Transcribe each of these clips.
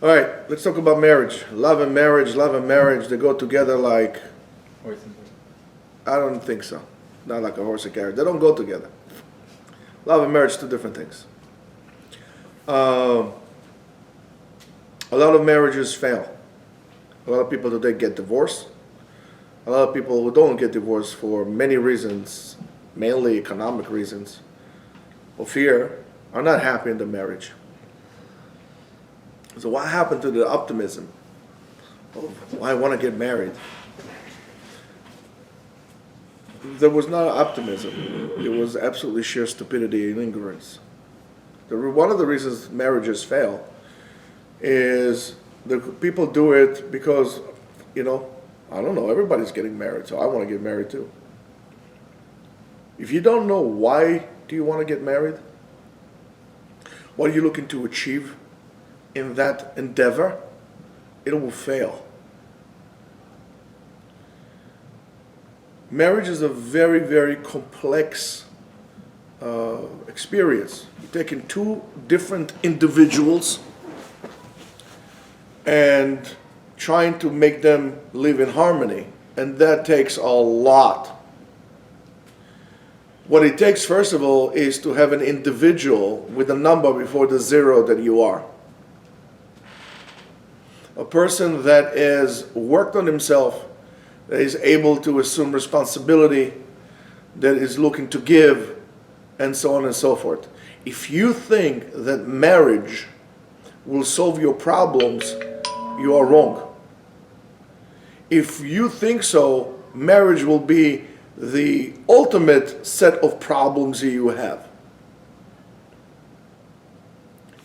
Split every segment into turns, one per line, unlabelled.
All right, let's talk about marriage. Love and marriage, they go together like, I don't think so. Not like a horse and carriage. They don't go together. Love and marriage, two different things. A lot of marriages fail. A lot of people today get divorced. A lot of people who don't get divorced for many reasons, mainly economic reasons, or fear, are not happy in the marriage. So what happened to the optimism of, well, I want to get married? There was not optimism. It was absolutely sheer stupidity and ignorance. One of the reasons marriages fail is the people do it because, I don't know, everybody's getting married, so I want to get married too. If you don't know why do you want to get married, what are you looking to achieve in that endeavor, it will fail. Marriage is a very, very complex experience. You're taking two different individuals and trying to make them live in harmony, and that takes a lot. What it takes, first of all, is to have an individual with a number before the zero that you are. A person that has worked on himself, that is able to assume responsibility, that is looking to give, and so on and so forth. If you think that marriage will solve your problems, you are wrong. If you think so, marriage will be the ultimate set of problems that you have.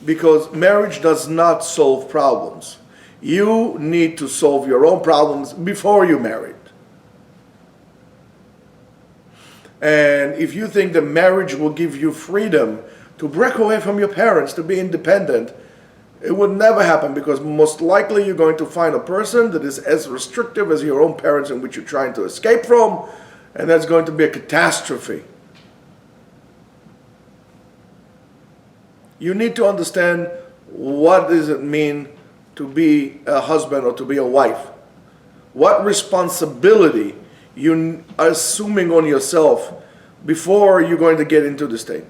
Because marriage does not solve problems. You need to solve your own problems before you married. And if you think that marriage will give you freedom to break away from your parents, to be independent, it would never happen, because most likely you're going to find a person that is as restrictive as your own parents in which you're trying to escape from, and that's going to be a catastrophe. You need to understand, what does it mean to be a husband or to be a wife? What responsibility you are assuming on yourself before you're going to get into this thing?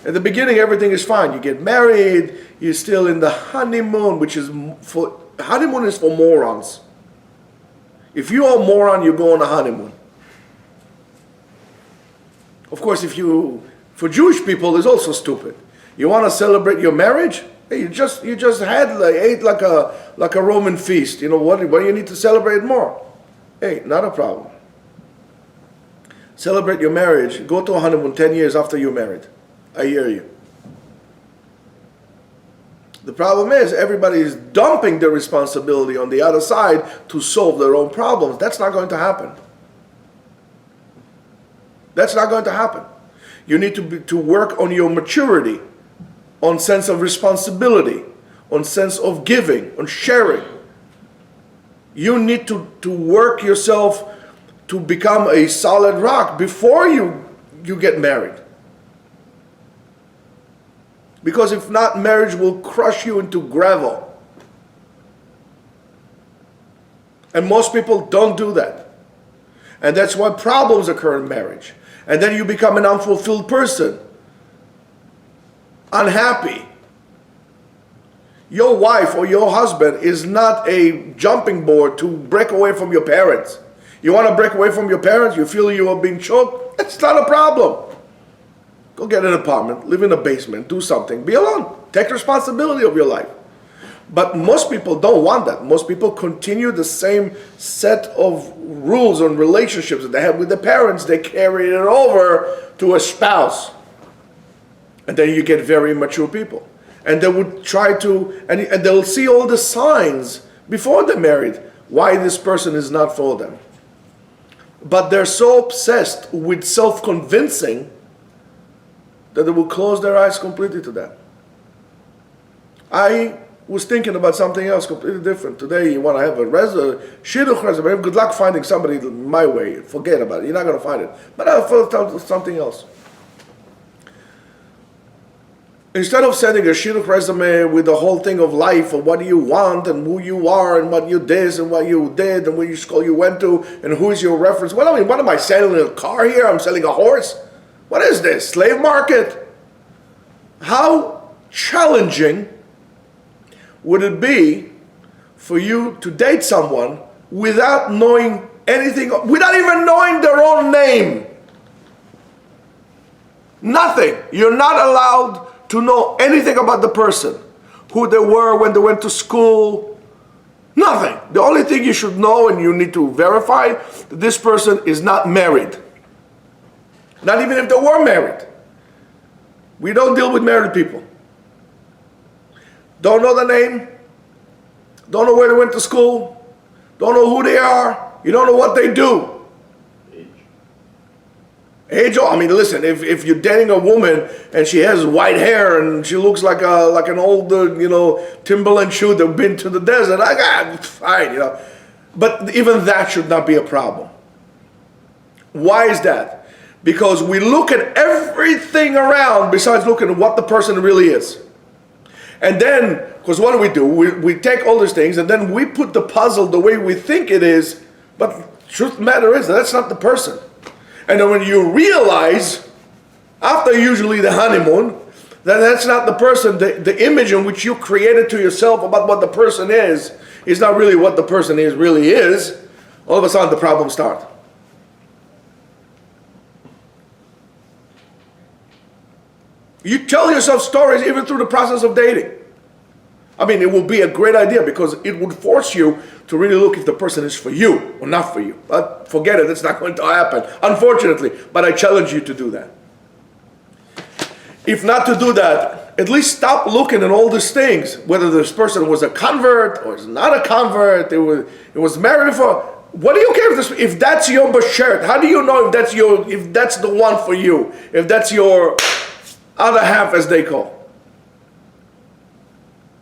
At the beginning, everything is fine. You get married, you're still in the honeymoon, honeymoon is for morons. If you're a moron, you go on a honeymoon. Of course, for Jewish people, it's also stupid. You want to celebrate your marriage? Hey, you just ate like a Roman feast. What do you need to celebrate more? Hey, not a problem. Celebrate your marriage. Go to a honeymoon 10 years after you're married. I hear you. The problem is, everybody is dumping their responsibility on the other side to solve their own problems. That's not going to happen. That's not going to happen. You need to work on your maturity, on sense of responsibility, on sense of giving, on sharing. You need to work yourself to become a solid rock before you get married. Because if not, marriage will crush you into gravel. And most people don't do that. And that's why problems occur in marriage. And then you become an unfulfilled person. Unhappy. Your wife or your husband is not a jumping board to break away from your parents. You want to break away from your parents? You feel you are being choked? That's not a problem. Go get an apartment, live in a basement, do something, be alone. Take responsibility of your life. But most people don't want that. Most people continue the same set of rules and relationships that they have with their parents. They carry it over to a spouse. And then you get very immature people. And they would try to, and they'll see all the signs before they're married, why this person is not for them. But they're so obsessed with self-convincing that they will close their eyes completely to that. I was thinking about something else completely different. Today you want to have a shidduch reservation. Good luck finding somebody my way. Forget about it. You're not going to find it. But I'll tell something else. Instead of sending a shidduch resume with the whole thing of life, of what do you want, and who you are, and what you did, and what you did, and which school you went to, and who is your reference. Well, I mean, what am I selling, a car here? I'm selling a horse? What is this, slave market? How challenging would it be for you to date someone without knowing anything, without even knowing their own name? Nothing. You're not allowed to know anything about the person, who they were, when they went to school, nothing. The only thing you should know, and you need to verify, that this person is not married. Not even if they were married. We don't deal with married people. Don't know the name, don't know where they went to school, don't know who they are, you don't know what they do. Age, I mean, listen, if you're dating a woman and she has white hair and she looks like an old, Timberland shoe that's been to the desert, fine, But even that should not be a problem. Why is that? Because we look at everything around besides looking at what the person really is. And then, because what do? We take all these things and then we put the puzzle the way we think it is, but truth of the matter is that's not the person. And then when you realize, after usually the honeymoon, that that's not the person, the image in which you created to yourself about what the person is not really what the person really is, all of a sudden the problems start. You tell yourself stories even through the process of dating. I mean, it will be a great idea because it would force you to really look if the person is for you or not for you. But forget it, it's not going to happen, unfortunately. But I challenge you to do that. If not to do that, at least stop looking at all these things, whether this person was a convert or is not a convert, it was married for. What do you care if that's your bashert? How do you know if that's the one for you? If that's your other half, as they call?